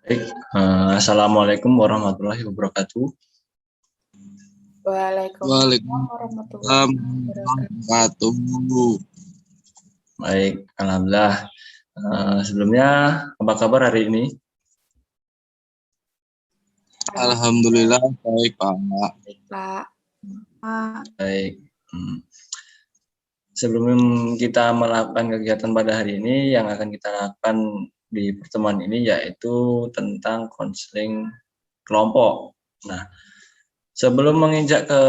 Baik, Assalamualaikum warahmatullahi wabarakatuh. Waalaikumsalam warahmatullahi wabarakatuh. Baik, alhamdulillah. Sebelumnya, apa kabar hari ini? Alhamdulillah baik, Pak. Baik, Pak. Baik. Sebelum kita melakukan kegiatan pada hari ini, yang akan kita lakukan di pertemuan ini yaitu tentang konseling kelompok. Nah, sebelum menginjak ke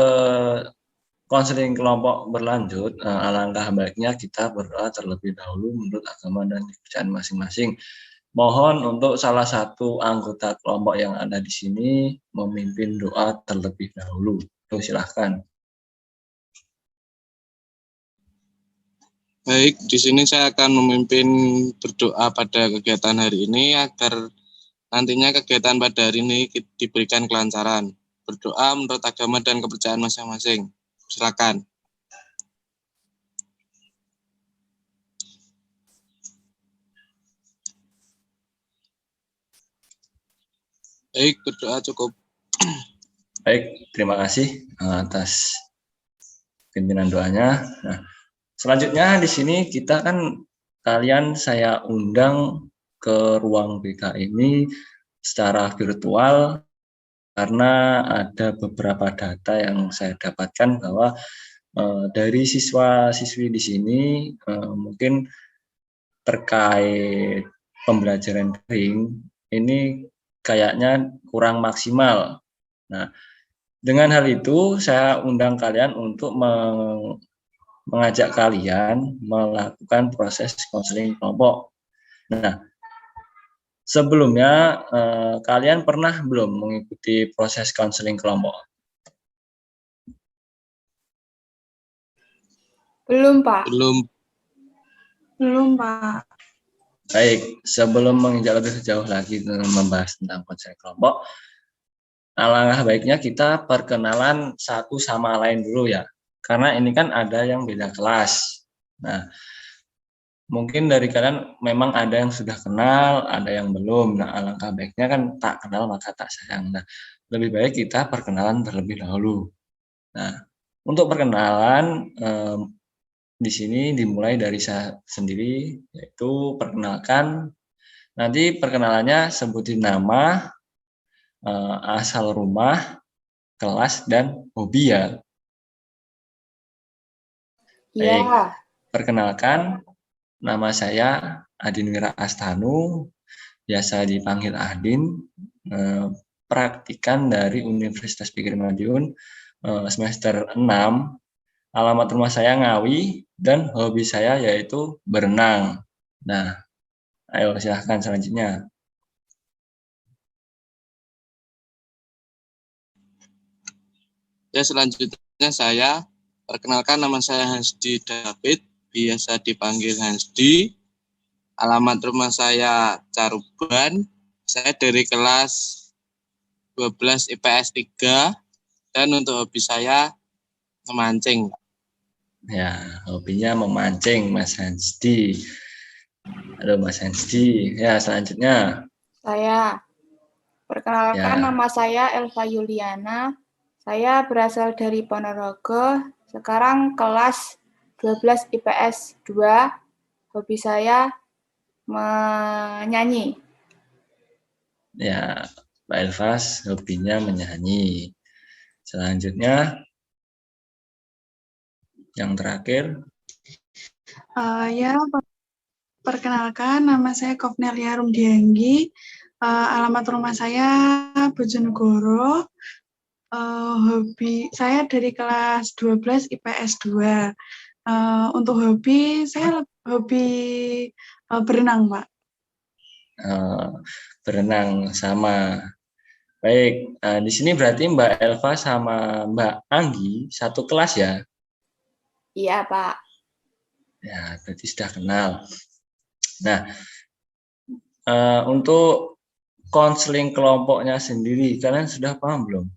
konseling kelompok berlanjut, alangkah baiknya kita berdoa terlebih dahulu menurut agama dan kepercayaan masing-masing. Mohon untuk salah satu anggota kelompok yang ada di sini memimpin doa terlebih dahulu. Silahkan. Baik, di sini saya akan memimpin berdoa pada kegiatan hari ini agar nantinya kegiatan pada hari ini diberikan kelancaran. Berdoa menurut agama dan kepercayaan masing-masing. Silakan. Baik, berdoa cukup. Baik, terima kasih atas pimpinan doanya. Nah, selanjutnya di sini kita kan kalian saya undang ke ruang BK ini secara virtual karena ada beberapa data yang saya dapatkan bahwa dari siswa-siswi di sini mungkin terkait pembelajaran daring ini kayaknya kurang maksimal. Nah, dengan hal itu saya undang kalian untuk mengajak kalian melakukan proses konseling kelompok. Nah, sebelumnya kalian pernah belum mengikuti proses konseling kelompok? Belum, Pak. Belum, Pak. Baik, sebelum menginjak lebih jauh lagi membahas tentang konseling kelompok, alangkah baiknya kita perkenalan satu sama lain dulu ya. Karena ini kan ada yang beda kelas. Nah, mungkin dari kalian memang ada yang sudah kenal, ada yang belum. Nah, alangkah baiknya kan tak kenal maka tak sayang. Nah, lebih baik kita perkenalan terlebih dahulu. Nah, untuk perkenalan di sini dimulai dari saya sendiri, yaitu perkenalkan. Nanti perkenalannya sebutin nama, asal rumah, kelas, dan hobi ya. Baik, perkenalkan, nama saya Adinwira Astanu, biasa dipanggil Adin, praktikan dari Universitas Pigiri Madiun, semester 6, alamat rumah saya Ngawi, dan hobi saya yaitu berenang. Nah, ayo silahkan selanjutnya. Ya, selanjutnya saya perkenalkan, nama saya Hansdi David, biasa dipanggil Hansdi. Alamat rumah saya Caruban. Saya dari kelas 12 IPS 3 dan untuk hobi saya memancing. Ya, hobinya memancing Mas Hansdi. Halo Mas Hansdi. Ya, selanjutnya. Saya perkenalkan, nama saya Elva Yuliana. Saya berasal dari Ponorogo. Sekarang kelas 12 IPS 2. Hobi saya menyanyi. Ya, Pak Elvas hobinya menyanyi. Selanjutnya, yang terakhir. Ya, perkenalkan, nama saya Kovnelia Rumdianggi. Alamat rumah saya Bojonegoro. Hobi saya dari kelas 12 IPS 2. Untuk hobi, saya hobi berenang, Pak. Berenang sama. Baik, di sini berarti Mbak Elva sama Mbak Anggi satu kelas ya? Iya, Pak. Ya, berarti sudah kenal. Nah, untuk konseling kelompoknya sendiri, kalian sudah paham belum?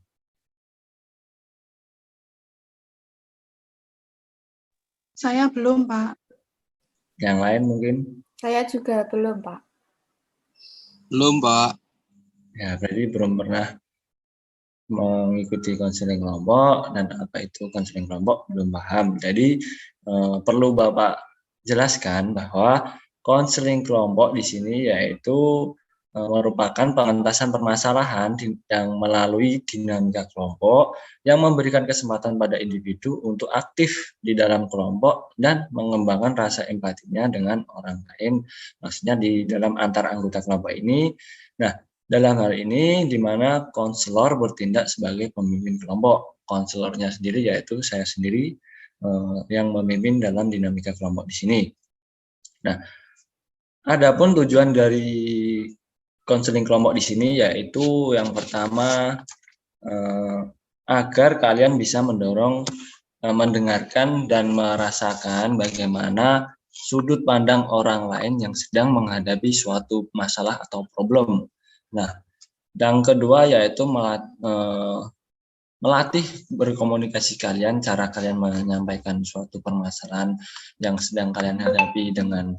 Saya belum, Pak. Yang lain mungkin? Saya juga belum, Pak. Belum, Pak. Ya, berarti belum pernah mengikuti konseling kelompok, dan apa itu konseling kelompok belum paham. Jadi perlu Bapak jelaskan bahwa konseling kelompok di sini yaitu merupakan pengentasan permasalahan yang melalui dinamika kelompok yang memberikan kesempatan pada individu untuk aktif di dalam kelompok dan mengembangkan rasa empatinya dengan orang lain, maksudnya di dalam antar anggota kelompok ini. Nah, dalam hal ini di mana konselor bertindak sebagai pemimpin kelompok. Konselornya sendiri yaitu saya sendiri yang memimpin dalam dinamika kelompok di sini. Nah, adapun tujuan dari konseling kelompok di sini yaitu yang pertama agar kalian bisa mendorong, mendengarkan dan merasakan bagaimana sudut pandang orang lain yang sedang menghadapi suatu masalah atau problem. Nah, yang kedua yaitu melatih berkomunikasi kalian, cara kalian menyampaikan suatu permasalahan yang sedang kalian hadapi dengan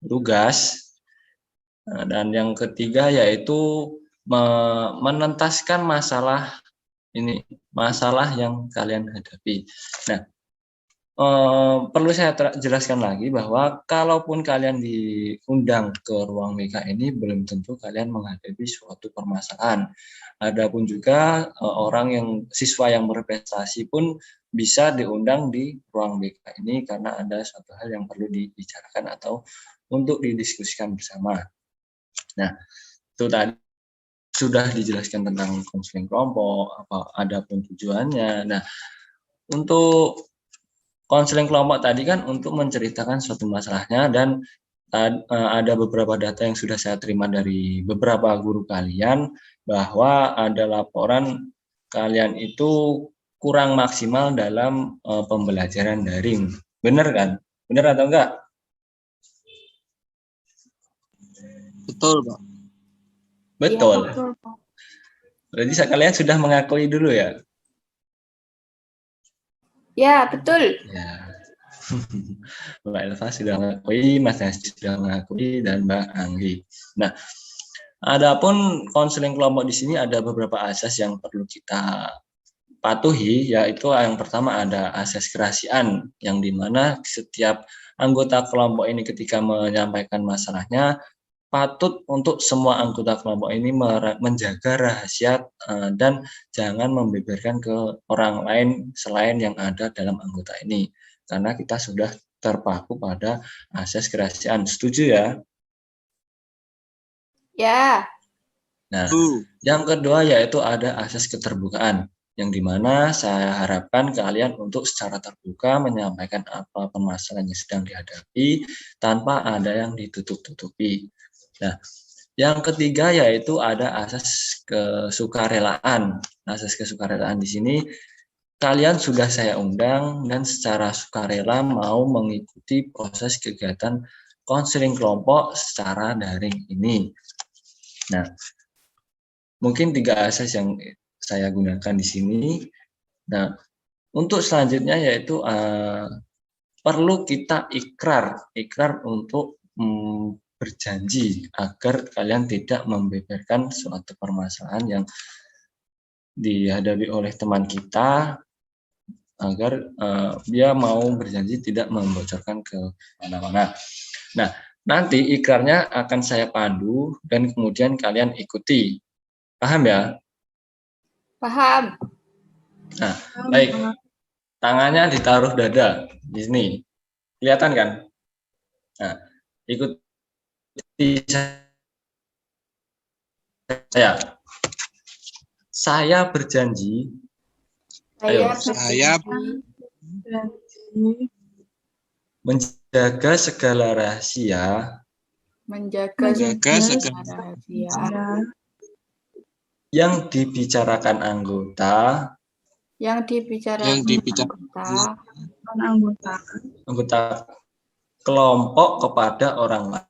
lugas. Dan yang ketiga yaitu menentaskan masalah yang kalian hadapi. Nah, perlu saya jelaskan lagi bahwa kalaupun kalian diundang ke ruang BK ini belum tentu kalian menghadapi suatu permasalahan. Adapun juga siswa yang berprestasi pun bisa diundang di ruang BK ini karena ada suatu hal yang perlu dibicarakan atau untuk didiskusikan bersama. Nah, itu tadi sudah dijelaskan tentang konseling kelompok, adapun tujuannya. Nah, untuk konseling kelompok tadi kan untuk menceritakan suatu masalahnya, dan ada beberapa data yang sudah saya terima dari beberapa guru kalian bahwa ada laporan kalian itu kurang maksimal dalam pembelajaran daring. Benar kan? Benar atau enggak? Betul, Pak. Betul. Iya, Betul, Pak. Berarti kalian sudah mengakui dulu ya? Ya, betul. Ya. Mbak Elva sudah mengakui, Mas Nasi sudah mengakui, dan Mbak Anggi. Nah, adapun konseling kelompok di sini ada beberapa asas yang perlu kita patuhi, yaitu yang pertama ada asas kerahasiaan, yang dimana setiap anggota kelompok ini ketika menyampaikan masalahnya patut untuk semua anggota kelompok ini menjaga rahasia dan jangan membeberkan ke orang lain selain yang ada dalam anggota ini, karena kita sudah terpaku pada asas kerahasiaan. Setuju ya? Ya, Nah, yang kedua yaitu ada asas keterbukaan, yang dimana saya harapkan kalian untuk secara terbuka menyampaikan apa permasalahan yang sedang dihadapi tanpa ada yang ditutup-tutupi. Nah, yang ketiga yaitu ada asas kesukarelaan. Asas kesukarelaan di sini kalian sudah saya undang dan secara sukarela mau mengikuti proses kegiatan konseling kelompok secara daring ini. Nah, mungkin 3 asas yang saya gunakan di sini. Nah, untuk selanjutnya yaitu perlu kita ikrar untuk berjanji agar kalian tidak membeberkan suatu permasalahan yang dihadapi oleh teman kita, agar dia mau berjanji tidak membocorkan ke mana-mana. Nah, nanti ikrarnya akan saya pandu dan kemudian kalian ikuti. Paham ya? paham. Nah, baik. Tangannya ditaruh dada di sini. Kelihatan kan? Nah, ikuti saya. Saya berjanji. Saya Berjanji Menjaga segala rahasia. menjaga segala rahasia Yang dibicarakan anggota. Anggota kelompok kepada orang lain.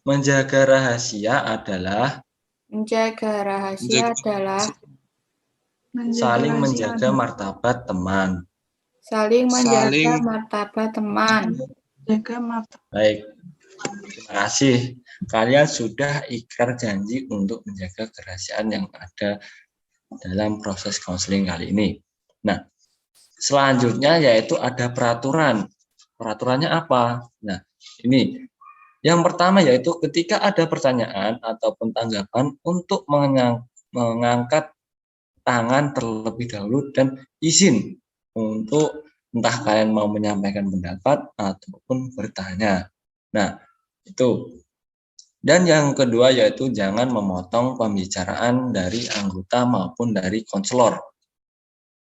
Menjaga rahasia adalah saling menjaga martabat teman. Saling menjaga Saling martabat teman. Jaga martabat. Baik, terima kasih. Kalian sudah ikrar janji untuk menjaga kerahasiaan yang ada dalam proses konseling kali ini. Nah, selanjutnya yaitu ada peraturan. Peraturannya apa? Nah, ini. Yang pertama yaitu ketika ada pertanyaan ataupun tanggapan untuk mengangkat tangan terlebih dahulu dan izin untuk entah kalian mau menyampaikan pendapat ataupun bertanya. Nah, itu. Dan yang kedua yaitu jangan memotong pembicaraan dari anggota maupun dari konselor.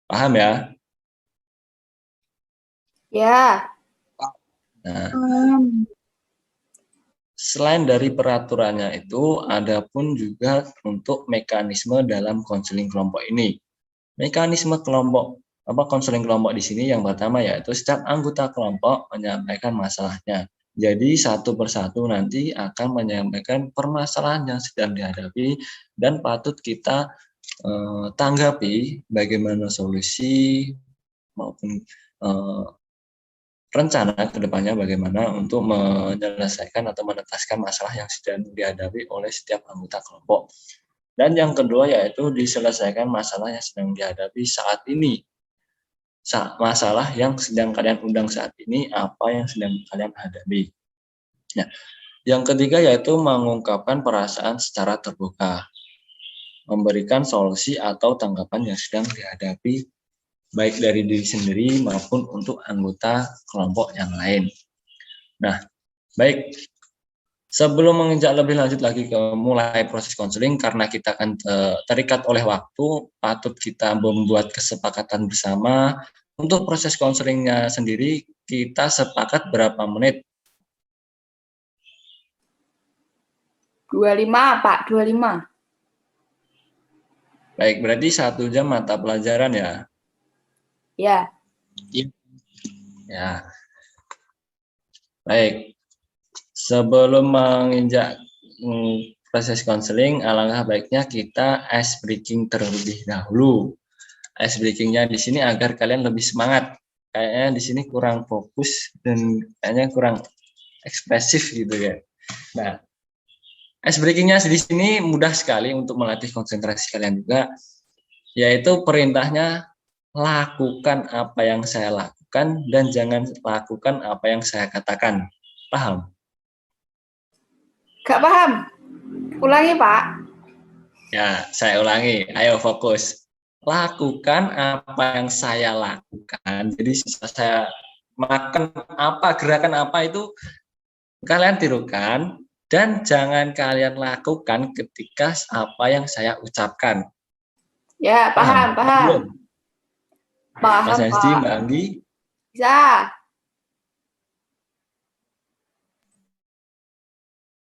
Paham ya? Ya. Nah, selain dari peraturannya itu, ada pun juga untuk mekanisme dalam konseling kelompok ini. Mekanisme konseling kelompok di sini yang pertama yaitu setiap anggota kelompok menyampaikan masalahnya. Jadi satu persatu nanti akan menyampaikan permasalahan yang sedang dihadapi dan patut kita tanggapi bagaimana solusi maupun rencana ke depannya bagaimana untuk menyelesaikan atau menuntaskan masalah yang sedang dihadapi oleh setiap anggota kelompok. Dan yang kedua yaitu diselesaikan masalah yang sedang dihadapi saat ini. Masalah yang sedang kalian undang saat ini, apa yang sedang kalian hadapi. Nah, yang ketiga yaitu mengungkapkan perasaan secara terbuka. Memberikan solusi atau tanggapan yang sedang dihadapi baik dari diri sendiri maupun untuk anggota kelompok yang lain. Nah, baik. Sebelum menginjak lebih lanjut lagi ke mulai proses konseling, karena kita akan terikat oleh waktu, patut kita membuat kesepakatan bersama. Untuk proses konselingnya sendiri, kita sepakat berapa menit? 25, Pak. 25. Baik, berarti 1 jam mata pelajaran ya? Ya. Ya. Baik. Sebelum menginjak proses konseling, alangkah baiknya kita ice breaking terlebih dahulu. Ice breakingnya di sini agar kalian lebih semangat. Kayaknya di sini kurang fokus dan kayaknya kurang ekspresif gitu ya. Nah, ice breakingnya di sini mudah sekali untuk melatih konsentrasi kalian juga, yaitu perintahnya lakukan apa yang saya lakukan dan jangan lakukan apa yang saya katakan. Paham? Gak paham. Ulangi, Pak. Ya, saya ulangi. Ayo fokus. Lakukan apa yang saya lakukan. Jadi saya makan apa, gerakan apa itu kalian tirukan dan jangan kalian lakukan ketika apa yang saya ucapkan. Ya, paham. Belum? Paham, Mas Hesti, Pak. Mbak Anggi? Bisa.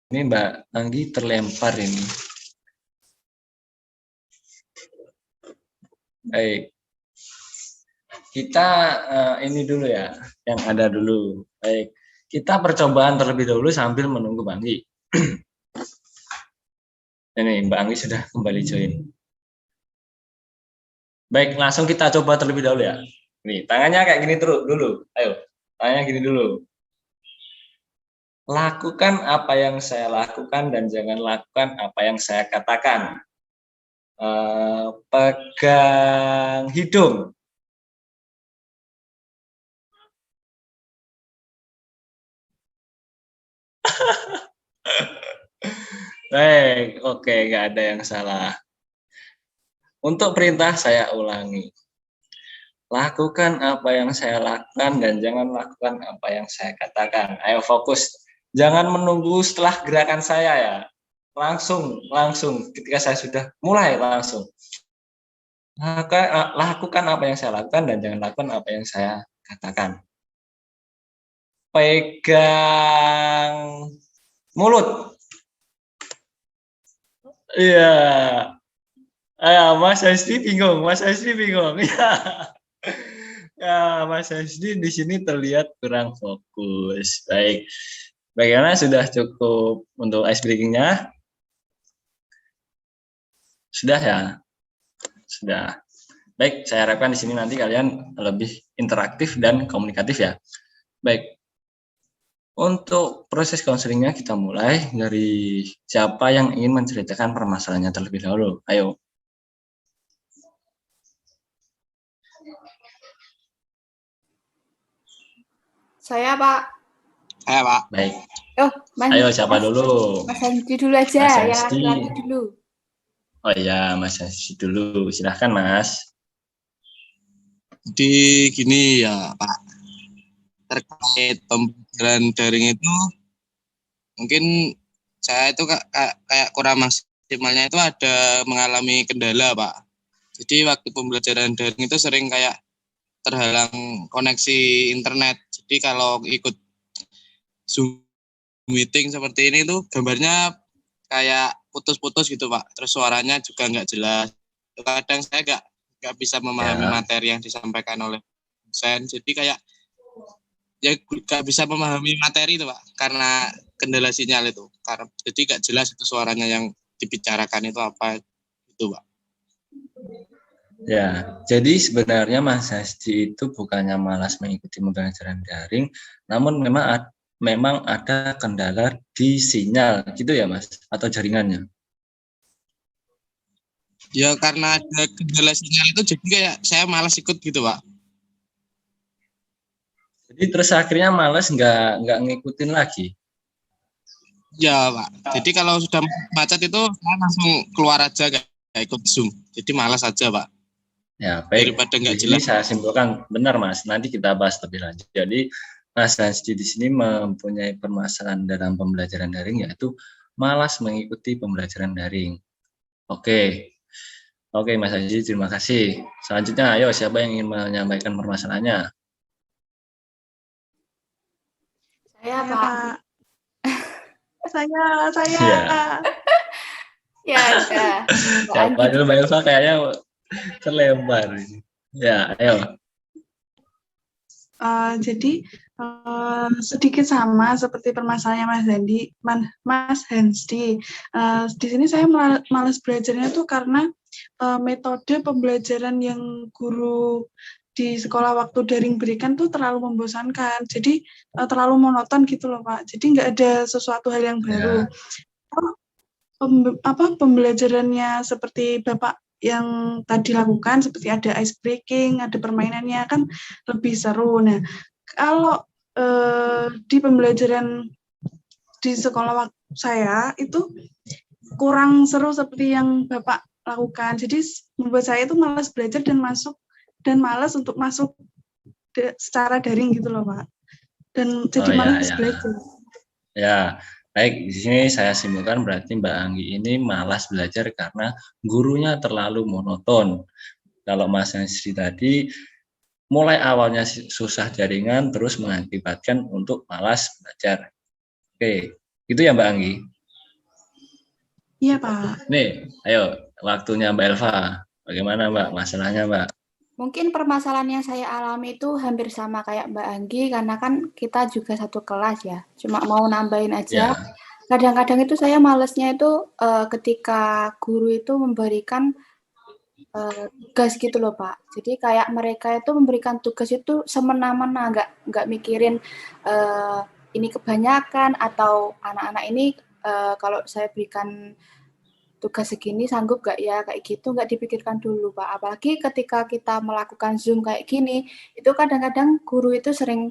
Ini Mbak Anggi terlempar ini. Baik. Kita ini dulu ya, yang ada dulu. Baik. Kita percobaan terlebih dahulu sambil menunggu Mbak Anggi. Ini Mbak Anggi sudah kembali join. Baik, langsung kita coba terlebih dahulu ya. Nih, tangannya kayak gini terus dulu. Ayo, tangannya gini dulu. Lakukan apa yang saya lakukan dan jangan lakukan apa yang saya katakan. Pegang hidung. Baik, oke, nggak ada yang salah. Untuk perintah saya ulangi. Lakukan apa yang saya lakukan dan jangan lakukan apa yang saya katakan. Ayo fokus. Jangan menunggu setelah gerakan saya ya. Langsung ketika saya sudah mulai langsung. Lakukan apa yang saya lakukan dan jangan lakukan apa yang saya katakan. Pegang mulut. Iya. Mas Hesti bingung. Ya. Ya, Mas Hesti di sini terlihat kurang fokus. Baik. Bagaimana, sudah cukup untuk ice breaking-nya? Sudah ya? Sudah. Baik, saya harapkan di sini nanti kalian lebih interaktif dan komunikatif ya. Baik, untuk proses konselingnya kita mulai dari siapa yang ingin menceritakan permasalahannya terlebih dahulu. Ayo. Saya, Pak. Saya, Pak. Baik. Oh, Ayo siapa dulu? Mas Hendy dulu aja, Mas yang Hendy. laki-laki dulu. Oh iya, Mas Hendy dulu. Silahkan, Mas. Jadi gini ya, Pak. Terkait pembelajaran daring itu, mungkin saya itu kayak kurang maksimalnya itu ada mengalami kendala, Pak. Jadi waktu pembelajaran daring itu sering kayak terhalang koneksi internet. Jadi kalau ikut Zoom meeting seperti ini tuh gambarnya kayak putus-putus gitu, Pak. Terus suaranya juga nggak jelas. Kadang saya nggak bisa memahami materi yang disampaikan oleh dosen. Jadi kayak ya nggak bisa memahami materi itu, Pak, karena kendala sinyal itu. Karena jadi nggak jelas itu suaranya yang dibicarakan itu apa itu, Pak. Ya, jadi sebenarnya Mas Hasdi itu bukannya malas mengikuti pembelajaran daring, namun memang ada kendala di sinyal, gitu ya Mas, atau jaringannya? Ya karena ada kendala sinyal itu jadi kayak saya malas ikut gitu, Pak. Jadi terus akhirnya malas nggak ngikutin lagi? Ya, Pak. Jadi kalau sudah macet itu saya langsung keluar aja, nggak ikut Zoom. Jadi malas aja, Pak. Ya, baik. Daripada nggak Di sini jelas. saya simpulkan benar Mas. Nanti kita bahas lebih lanjut. Jadi Mas Hasdi di sini mempunyai permasalahan dalam pembelajaran daring yaitu malas mengikuti pembelajaran daring. Oke. Oke, Mas Hasdi, terima kasih. Selanjutnya, ayo siapa yang ingin menyampaikan permasalahannya? Saya, Pak. Saya. Ya. Ya, udah. Siapa dulu, Mbak Elva kayaknya terlempar. Ya, ayo. Jadi sedikit sama seperti permasalahannya Mas Hendy. Di sini saya malas belajarnya tuh karena metode pembelajaran yang guru di sekolah waktu daring berikan tuh terlalu membosankan. Jadi terlalu monoton gitu loh, Pak. Jadi nggak ada sesuatu hal yang baru. Pembelajarannya seperti Bapak yang tadi lakukan, seperti ada ice breaking, ada permainannya, kan lebih seru. Nah, kalau di pembelajaran di sekolah saya itu kurang seru seperti yang Bapak lakukan. Jadi membuat saya itu malas belajar dan malas untuk masuk secara daring gitu loh, Pak. Dan jadi malas belajar. Ya, baik. Di sini saya simpulkan berarti Mbak Anggi ini malas belajar karena gurunya terlalu monoton. Kalau Mas Hasdi tadi mulai awalnya susah jaringan terus mengakibatkan untuk malas belajar. Oke, itu ya Mbak Anggi? Iya, Pak. Nih, ayo waktunya Mbak Elva. Bagaimana Mbak masalahnya, Mbak? Mungkin permasalahan yang saya alami itu hampir sama kayak Mbak Anggi, karena kan kita juga satu kelas ya. Cuma mau nambahin aja. Kadang-kadang itu saya malesnya itu ketika guru itu memberikan tugas gitu loh, Pak. Jadi kayak mereka itu memberikan tugas itu semena-mena, nggak mikirin ini kebanyakan atau anak-anak ini kalau saya berikan tugas segini sanggup gak ya, kayak gitu nggak dipikirkan dulu, Pak. Apalagi ketika kita melakukan Zoom kayak gini, itu kadang-kadang guru itu sering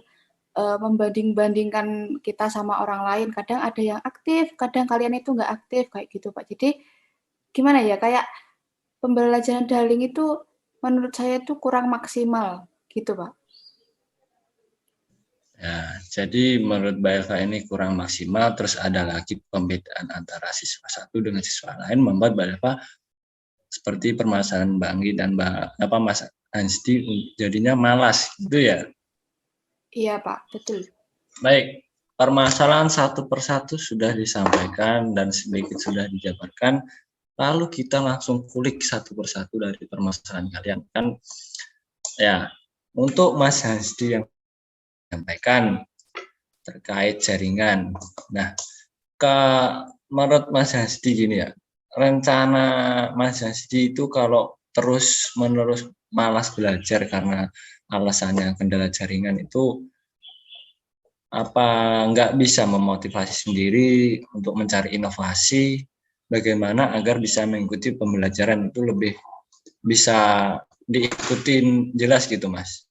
membanding-bandingkan kita sama orang lain. Kadang ada yang aktif, kadang kalian itu nggak aktif, kayak gitu, Pak. Jadi gimana ya, kayak pembelajaran daring itu menurut saya itu kurang maksimal, gitu, Pak. Ya, jadi menurut Mbak Elva ini kurang maksimal, terus ada lagi pembedaan antara siswa satu dengan siswa lain membuat Mbak Elva seperti permasalahan Mbak Anggi dan Mas Hasdi jadinya malas, gitu ya? Iya, Pak, betul. Baik, permasalahan satu persatu sudah disampaikan dan sedikit sudah dijabarkan, lalu kita langsung kulik satu persatu dari permasalahan kalian. Kan, ya, untuk Mas Hasdi yang sampaikan terkait jaringan. Nah, menurut Mas Hasdi gini ya, rencana Mas Hasdi itu kalau terus-menerus malas belajar karena alasannya kendala jaringan itu nggak bisa memotivasi sendiri untuk mencari inovasi bagaimana agar bisa mengikuti pembelajaran itu lebih bisa diikutin jelas gitu, Mas?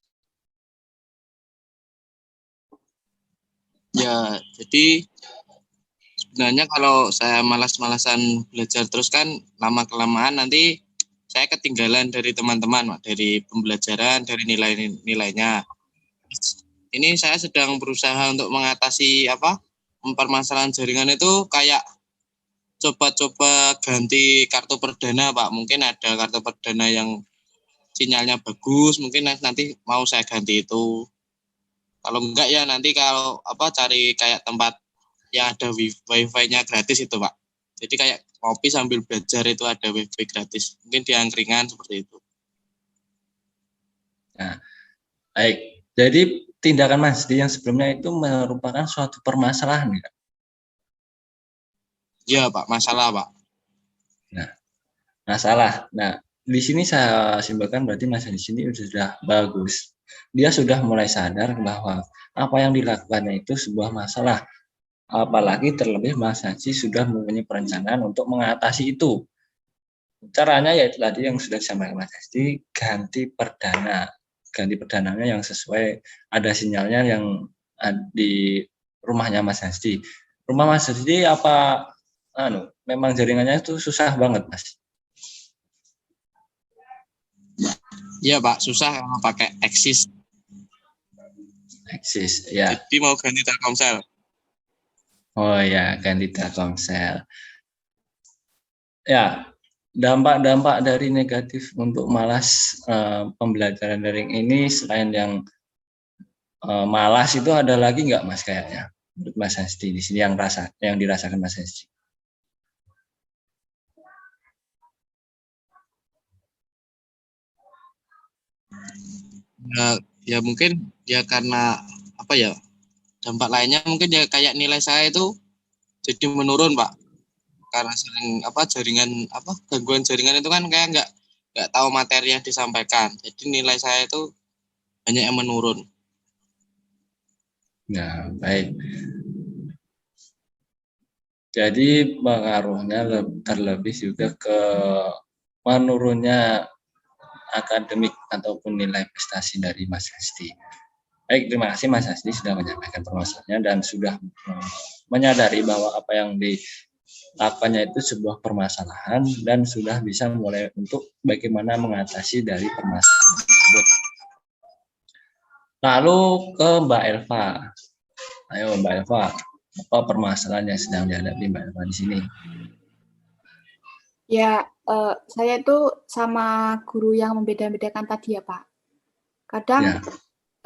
Ya, jadi sebenarnya kalau saya malas-malasan belajar terus kan lama-kelamaan nanti saya ketinggalan dari teman-teman, Pak, dari pembelajaran, dari nilai-nilainya. Ini saya sedang berusaha untuk mengatasi permasalahan jaringan itu kayak coba-coba ganti kartu perdana, Pak. Mungkin ada kartu perdana yang sinyalnya bagus, mungkin nanti mau saya ganti itu. Kalau enggak ya nanti kalau cari kayak tempat yang ada wifi-nya gratis itu, Pak. Jadi kayak ngopi sambil belajar itu ada wifi gratis. Mungkin di angkringan seperti itu. Nah, baik. Jadi tindakan Mas Di yang sebelumnya itu merupakan suatu permasalahan, ya? Iya, Pak, masalah, Pak. Nah, masalah. Nah, di sini saya simpulkan berarti Mas di sini sudah bagus. Dia sudah mulai sadar bahwa apa yang dilakukannya itu sebuah masalah. Apalagi terlebih Mas Haji sudah mempunyai perencanaan untuk mengatasi itu. Caranya yaitu tadi yang sudah disampaikan Mas Haji, ganti perdana. Ganti perdananya yang sesuai, ada sinyalnya yang di rumahnya Mas Haji. Rumah Mas Haji memang jaringannya itu susah banget, Mas? Iya, Pak, susah kalau pakai Axis. Axis, ya. Jadi mau ganti Telkomsel. Oh ya, ganti Telkomsel. Ya, dampak-dampak dari negatif untuk malas pembelajaran daring ini selain yang malas itu ada lagi nggak, Mas, kayaknya menurut Mas Hasti di sini yang dirasakan Mas Hasti? Ya mungkin ya karena dampak lainnya mungkin ya kayak nilai saya itu jadi menurun, Pak, karena sering gangguan jaringan itu kan kayak nggak tahu materi yang disampaikan, jadi nilai saya itu banyak yang menurun. Nah, baik. Jadi pengaruhnya terlebih juga ke menurunnya akademik ataupun nilai prestasi dari Mas Hasti. Baik, terima kasih Mas Hasti sudah menyampaikan permasalahannya dan sudah menyadari bahwa apa yang dilakukannya itu sebuah permasalahan dan sudah bisa mulai untuk bagaimana mengatasi dari permasalahan tersebut. Lalu ke Mbak Elva. Ayo Mbak Elva, apa permasalahan yang sedang dihadapi Mbak Elva di sini? Ya, saya itu sama guru yang membeda-bedakan tadi ya, Pak. Kadang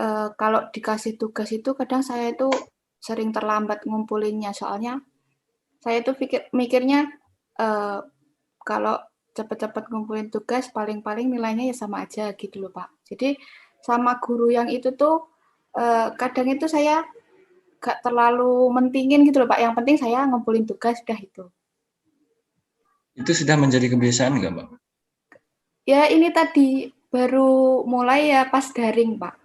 Ya. Kalau dikasih tugas itu kadang saya itu sering terlambat ngumpulinnya, soalnya saya itu mikirnya kalau cepat-cepat ngumpulin tugas paling-paling nilainya ya sama aja gitu loh, Pak. Jadi sama guru yang itu tuh kadang itu saya gak terlalu mentingin gitu loh, Pak. Yang penting saya ngumpulin tugas udah itu. Itu sudah menjadi kebiasaan nggak, Mbak? Ya ini tadi baru mulai ya pas daring, Pak.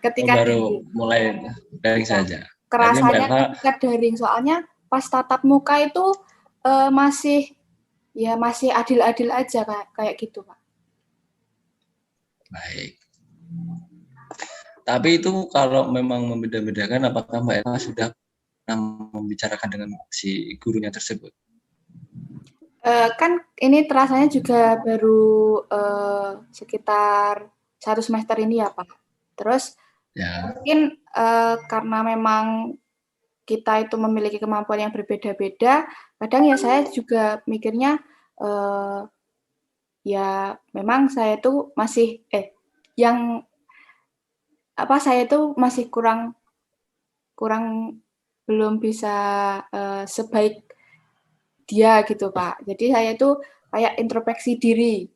Ketika baru mulai daring saja. Kerasanya ketika daring, soalnya pas tatap muka itu masih adil-adil aja kayak gitu, Pak. Baik. Tapi itu kalau memang membeda-bedakan, apakah Mbak Eva sudah membicarakan dengan si gurunya tersebut? Kan ini terasanya juga baru sekitar 1 semester ini ya, Pak. Terus ya, mungkin karena memang kita itu memiliki kemampuan yang berbeda-beda, kadang ya saya juga mikirnya ya memang saya itu masih saya itu masih kurang belum bisa sebaik dia gitu, Pak. Jadi saya itu kayak introspeksi diri.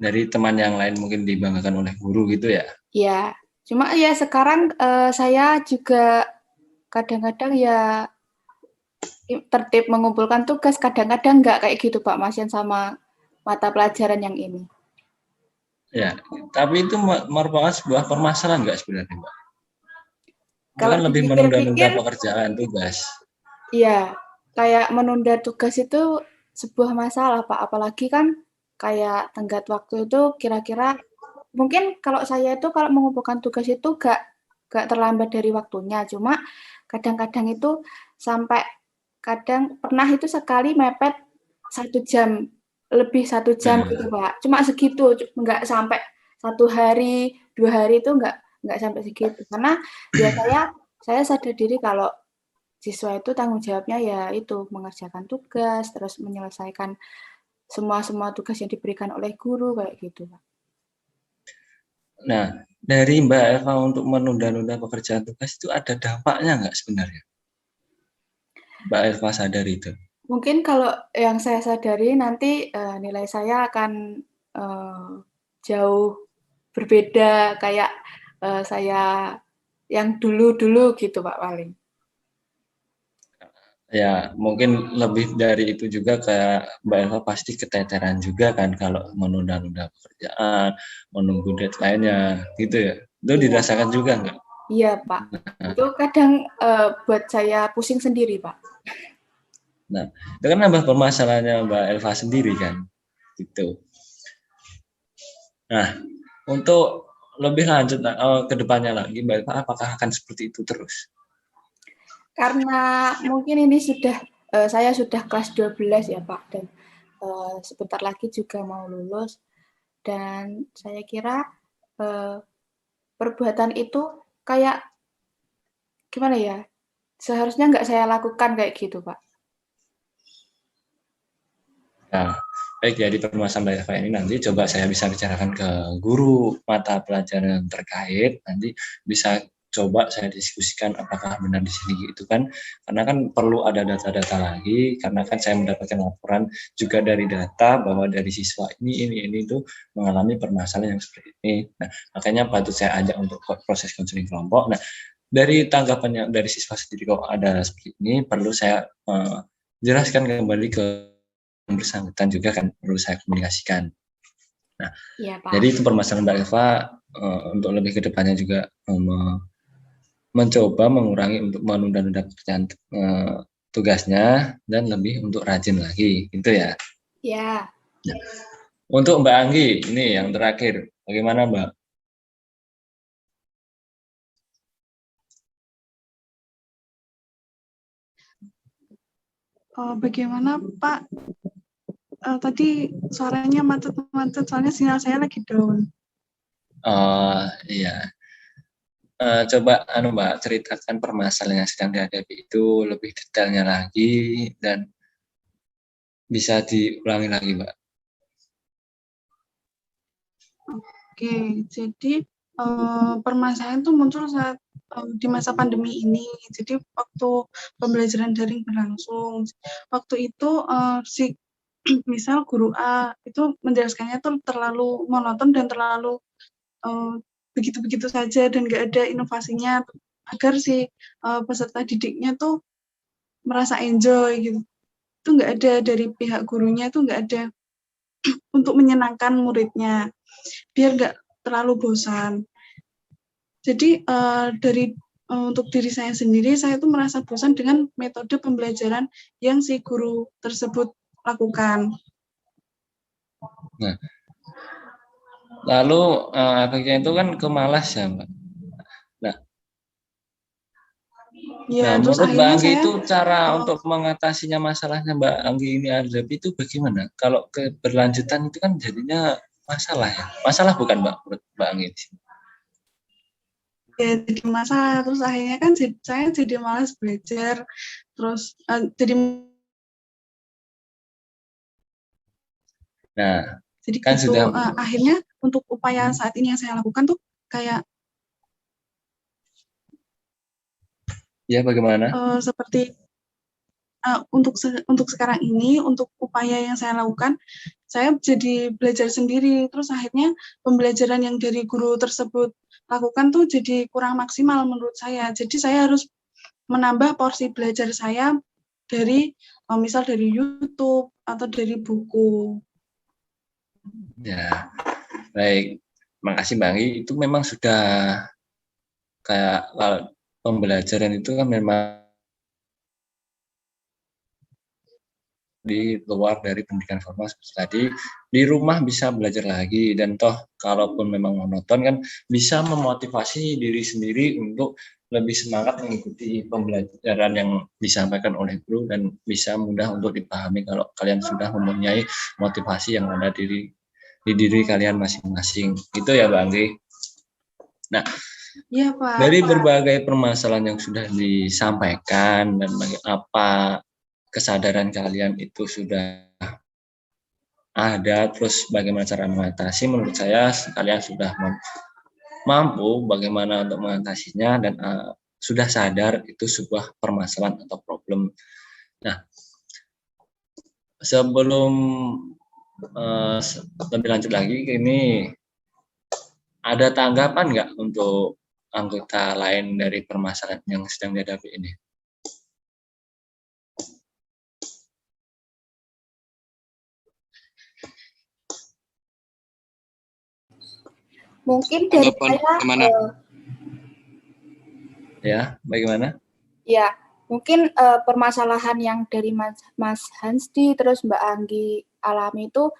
Dari teman yang lain mungkin dibanggakan oleh guru gitu ya? Iya. Cuma ya sekarang saya juga kadang-kadang ya tertib mengumpulkan tugas, kadang-kadang enggak kayak gitu, Pak, Mas, yang sama mata pelajaran yang ini. Ya, tapi itu merupakan sebuah permasalahan nggak sebenarnya, Mbak? Itu Kalau kan lebih menunda-nunda pekerjaan tugas. Iya, kayak menunda tugas itu sebuah masalah, Pak. Apalagi kan kayak tenggat waktu itu kira-kira mungkin kalau saya itu kalau mengumpulkan tugas itu gak terlambat dari waktunya. Cuma kadang-kadang itu sampai kadang pernah itu sekali mepet 1 jam, lebih 1 jam gitu, Pak. Cuma segitu, nggak sampai 1 hari, 2 hari itu nggak sampai segitu. Karena ya saya sadar diri kalau siswa itu tanggung jawabnya ya itu mengerjakan tugas, terus menyelesaikan semua tugas yang diberikan oleh guru kayak gitu, Pak. Nah, dari Mbak Eva untuk menunda-nunda pekerjaan tugas itu ada dampaknya nggak sebenarnya? Mbak Eva sadar itu? Mungkin kalau yang saya sadari nanti nilai saya akan jauh berbeda kayak saya yang dulu-dulu gitu, Pak, paling. Ya, mungkin lebih dari itu juga kayak Mbak Eva pasti keteteran juga kan kalau menunda-nunda pekerjaan, menunggu deadline-nya, gitu ya. Itu dirasakan juga nggak? Iya, Pak. Itu kadang buat saya pusing sendiri, Pak. Nah, itu kan nambah permasalahannya Mbak Elva sendiri kan, gitu. Nah, untuk lebih lanjut ke depannya lagi, Mbak Elva apakah akan seperti itu terus? Karena mungkin ini saya sudah kelas 12 ya, Pak, dan sebentar lagi juga mau lulus, dan saya kira perbuatan itu kayak gimana ya, seharusnya nggak saya lakukan kayak gitu, Pak. Nah, baik, jadi permasalahan Mbak Eva ini nanti coba saya bisa bicarakan ke guru mata pelajaran terkait, nanti bisa coba saya diskusikan apakah benar di sini gitu kan, karena kan perlu ada data-data lagi, karena kan saya mendapatkan laporan juga dari data bahwa dari siswa ini itu mengalami permasalahan yang seperti ini. Nah, makanya patut saya ajak untuk proses konseling kelompok. Nah, dari tanggapannya dari siswa sendiri kok ada seperti ini, perlu saya jelaskan kembali ke yang bersangkutan juga kan perlu saya komunikasikan. Nah, ya, Pak. Jadi itu permasalahan Mbak Eva untuk lebih ke depannya juga mencoba mengurangi untuk menunda-nunda pekerjaan tugasnya dan lebih untuk rajin lagi, gitu ya. Ya. Nah, untuk Mbak Anggi, ini yang terakhir, bagaimana Mbak? Bagaimana Pak? Tadi suaranya macet-macet, soalnya sinyal saya lagi down. Iya. Coba Mbak ceritakan permasalahan yang sedang dihadapi itu lebih detailnya lagi dan bisa diulangi lagi, Mbak. Oke, jadi permasalahan itu muncul saat di masa pandemi ini. Jadi waktu pembelajaran daring berlangsung, waktu itu misal guru A itu menjelaskannya tuh terlalu monoton dan terlalu begitu-begitu saja dan nggak ada inovasinya agar si peserta didiknya tuh merasa enjoy gitu. Itu nggak ada dari pihak gurunya, itu nggak ada untuk menyenangkan muridnya biar nggak terlalu bosan. Jadi untuk diri saya sendiri, saya tuh merasa bosan dengan metode pembelajaran yang si guru tersebut lakukan. Nah, lalu efeknya itu kan ke malas ya, Mbak. Ya, Nah, terus menurut Mbak akhirnya Anggi saya itu cara untuk mengatasinya masalahnya Mbak Anggi ini hadapi itu bagaimana? Kalau keberlanjutan itu kan jadinya masalah ya. Masalah bukan Mbak menurut Mbak Anggi? Ya jadi masalah, terus akhirnya kan saya jadi malas belajar, terus jadi kan gitu. sudah Akhirnya untuk upaya saat ini yang saya lakukan tuh kayak ya bagaimana? Seperti untuk sekarang ini, untuk upaya yang saya lakukan, saya jadi belajar sendiri. Terus akhirnya pembelajaran yang dari guru tersebut lakukan tuh jadi kurang maksimal menurut saya. Jadi saya harus menambah porsi belajar saya dari misal dari YouTube atau dari buku. Ya, baik. Makasih Bang Anggi. Itu memang sudah kayak pembelajaran itu kan memang di luar dari pendidikan formal seperti tadi, di rumah bisa belajar lagi, dan toh kalaupun memang monoton kan bisa memotivasi diri sendiri untuk lebih semangat mengikuti pembelajaran yang disampaikan oleh guru, dan bisa mudah untuk dipahami kalau kalian sudah mempunyai motivasi yang ada di diri kalian masing-masing. Itu ya Bang Anggi. Nah, Iya Pak. dari berbagai permasalahan yang sudah disampaikan dan apa kesadaran kalian itu sudah ada, terus bagaimana cara mengatasi, menurut saya kalian sudah mampu bagaimana untuk mengatasinya, dan sudah sadar itu sebuah permasalahan atau problem. Nah, sebelum lebih lanjut lagi, ini ada tanggapan nggak untuk anggota lain dari permasalahan yang sedang dihadapi ini? Mungkin dari saya, ya, bagaimana? Ya, mungkin permasalahan yang dari Mas Hansti terus Mbak Anggi alami itu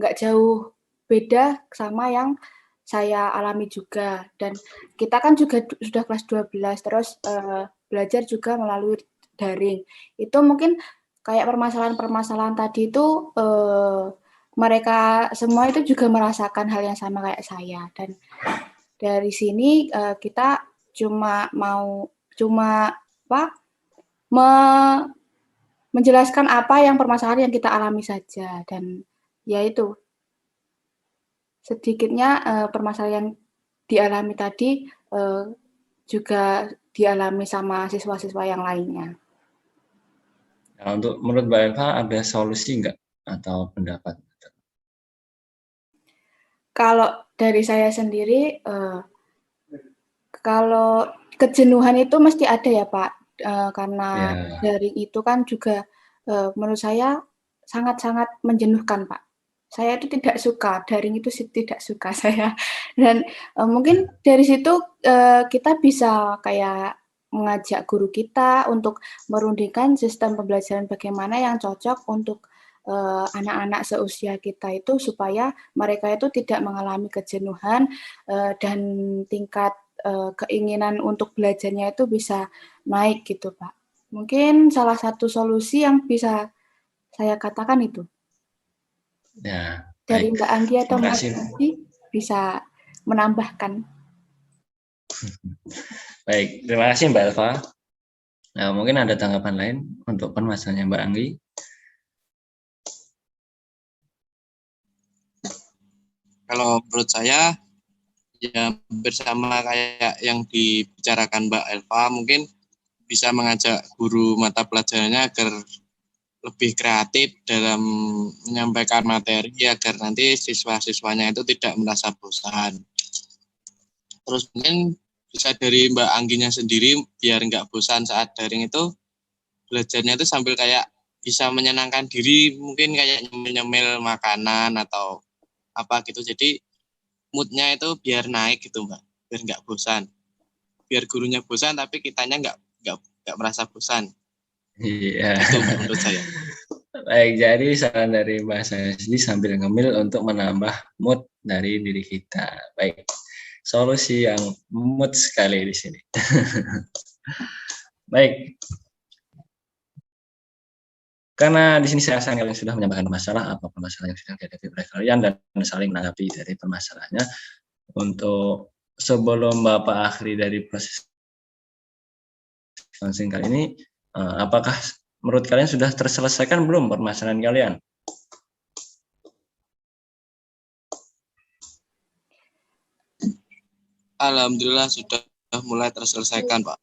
nggak jauh beda sama yang saya alami juga. Dan kita kan juga sudah kelas 12, terus belajar juga melalui daring. Itu mungkin kayak permasalahan-permasalahan tadi itu mereka semua itu juga merasakan hal yang sama kayak saya. Dan dari sini kita cuma menjelaskan apa yang permasalahan yang kita alami saja, dan ya itu sedikitnya permasalahan yang dialami tadi juga dialami sama siswa-siswa yang lainnya. Nah, untuk menurut Mbak Eva ada solusi nggak atau pendapat? Kalau dari saya sendiri, kalau kejenuhan itu mesti ada ya Pak, karena daring itu kan juga menurut saya sangat-sangat menjenuhkan Pak. Saya itu tidak suka, daring itu tidak suka saya. Dan mungkin dari situ kita bisa kayak mengajak guru kita untuk merundingkan sistem pembelajaran bagaimana yang cocok untuk anak-anak seusia kita itu, supaya mereka itu tidak mengalami kejenuhan dan tingkat keinginan untuk belajarnya itu bisa naik gitu Pak. Mungkin salah satu solusi yang bisa saya katakan itu. Ya, dari baik. Mbak Anggi atau Mas Hansti bisa menambahkan. Baik, terima kasih Mbak Elva. Nah, mungkin ada tanggapan lain untuk permasalahannya Mbak Anggi? Kalau menurut saya, ya bersama kayak yang dibicarakan Mbak Elva, mungkin bisa mengajak guru mata pelajarannya agar lebih kreatif dalam menyampaikan materi agar nanti siswa-siswanya itu tidak merasa bosan. Terus mungkin bisa dari Mbak Angginya sendiri biar nggak bosan saat daring itu, belajarnya itu sambil kayak bisa menyenangkan diri, mungkin kayak nyemil-nyemil makanan atau apa gitu. Jadi moodnya itu biar naik gitu Mbak, biar nggak bosan. Biar gurunya bosan tapi kitanya nggak merasa bosan. Iya. Itu Mbak menurut saya. Baik, jadi saran dari Mbak Sasdi sambil ngemil untuk menambah mood dari diri kita. Baik, solusi yang mood sekali di sini. Baik, karena di sini saya rasa kalian sudah menyampaikan masalah, apa permasalahan yang sudah dihadapi oleh kalian, dan saling menanggapi dari permasalahannya. Untuk sebelum Bapak akhiri dari proses konseling kali ini, apakah menurut kalian sudah terselesaikan belum permasalahan kalian? Alhamdulillah sudah mulai terselesaikan Pak.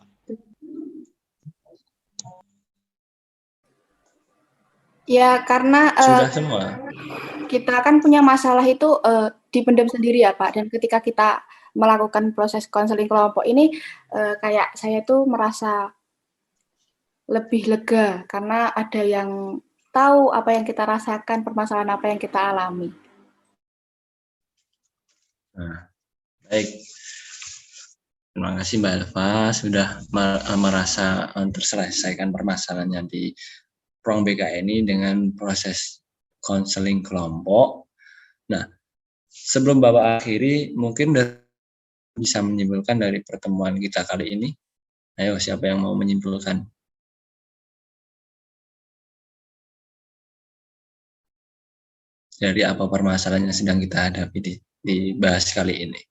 Ya, karena sudah semua. Kita kan punya masalah itu dipendam sendiri ya Pak, dan ketika kita melakukan proses konseling kelompok ini kayak saya tuh merasa lebih lega karena ada yang tahu apa yang kita rasakan, permasalahan apa yang kita alami. Nah, baik. Terima kasih Mbak Elva sudah merasa terselesaikan permasalahannya di Prong BK ini dengan proses konseling kelompok. Nah, sebelum Bapak akhiri, mungkin bisa menyimpulkan dari pertemuan kita kali ini. Ayo, siapa yang mau menyimpulkan? Dari apa permasalahan yang sedang kita hadapi dibahas kali ini?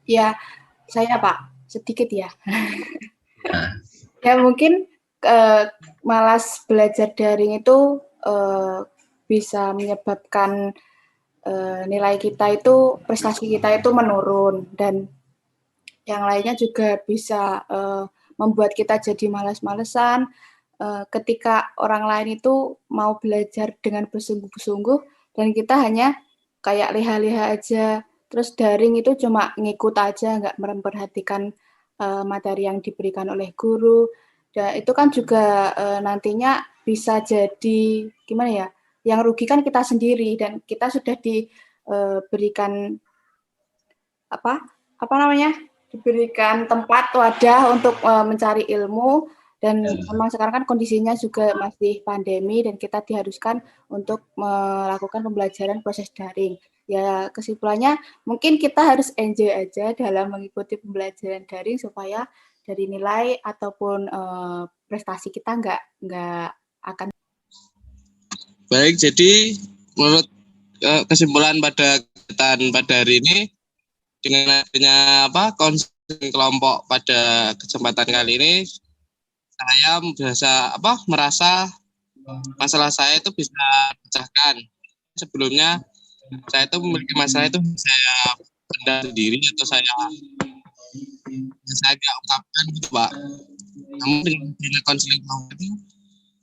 Ya, saya Pak, sedikit ya. Nah. Ya mungkin malas belajar daring itu bisa menyebabkan nilai kita itu, prestasi kita itu menurun, dan yang lainnya juga bisa membuat kita jadi malas-malesan ketika orang lain itu mau belajar dengan bersungguh-sungguh dan kita hanya kayak liha-liha aja. Terus daring itu cuma ngikut aja, nggak memperhatikan materi yang diberikan oleh guru. Dan itu kan juga nantinya bisa jadi gimana ya? Yang rugi kan kita sendiri, dan kita sudah diberikan apa namanya? Diberikan tempat wadah untuk mencari ilmu. Dan memang sekarang kan kondisinya juga masih pandemi dan kita diharuskan untuk melakukan pembelajaran proses daring. Ya kesimpulannya mungkin kita harus enjoy aja dalam mengikuti pembelajaran daring supaya dari nilai ataupun prestasi kita nggak akan. Baik, jadi menurut kesimpulan pada kegiatan pada hari ini, dengan adanya konseling kelompok pada kesempatan kali ini, saya merasa masalah saya itu bisa pecahkan. Sebelumnya saya itu memiliki masalah itu saya pendam sendiri atau saya agak ungkapkan gitu Pak. Namun dengan konseling kelompok itu,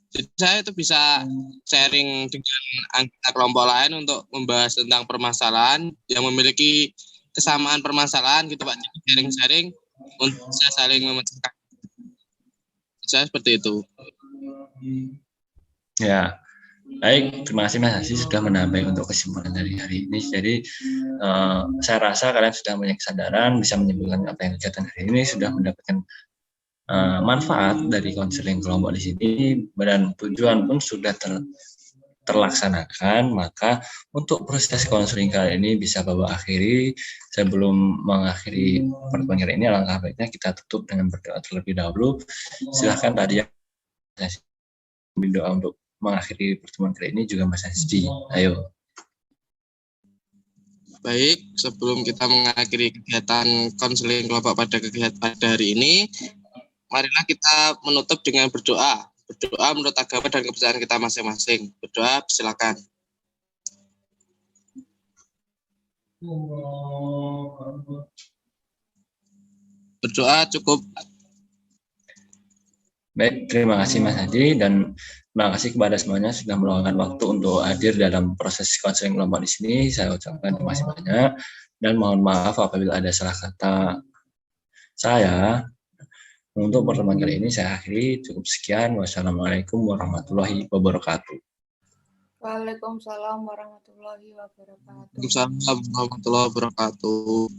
jadi saya itu bisa sharing dengan anggota kelompok lain untuk membahas tentang permasalahan yang memiliki kesamaan permasalahan gitu Pak. Jadi sharing-sharing untuk bisa saling memecahkan. Saya seperti itu. Ya, baik. Terima kasih Mas Hasi sudah menambah untuk kesimpulan dari hari ini. Jadi saya rasa kalian sudah punya kesadaran, bisa menyimpulkan apa yang kegiatan hari ini, sudah mendapatkan manfaat dari konseling kelompok di sini, dan tujuan pun sudah terlaksanakan. Maka untuk proses konseling kali ini bisa Bapak akhiri. Sebelum mengakhiri pertemuan kali ini, alangkah baiknya kita tutup dengan berdoa terlebih dahulu. Silahkan tadi yang doa untuk mengakhiri pertemuan kali ini juga Mas Hasdi. Ayo. Baik, sebelum kita mengakhiri kegiatan konseling kelompok pada hari ini, marilah kita menutup dengan berdoa. Berdoa menurut agama dan kepercayaan kita masing-masing. Berdoa, silakan. Berdoa cukup. Baik, terima kasih Mas Hadi, dan terima kasih kepada semuanya sudah meluangkan waktu untuk hadir dalam proses konseling kelompok di sini. Saya ucapkan terima kasih banyak dan mohon maaf apabila ada salah kata saya. Untuk pertemuan kali ini saya akhiri, cukup sekian. Wassalamualaikum warahmatullahi wabarakatuh. Waalaikumsalam warahmatullahi wabarakatuh. Waalaikumsalam warahmatullahi wabarakatuh.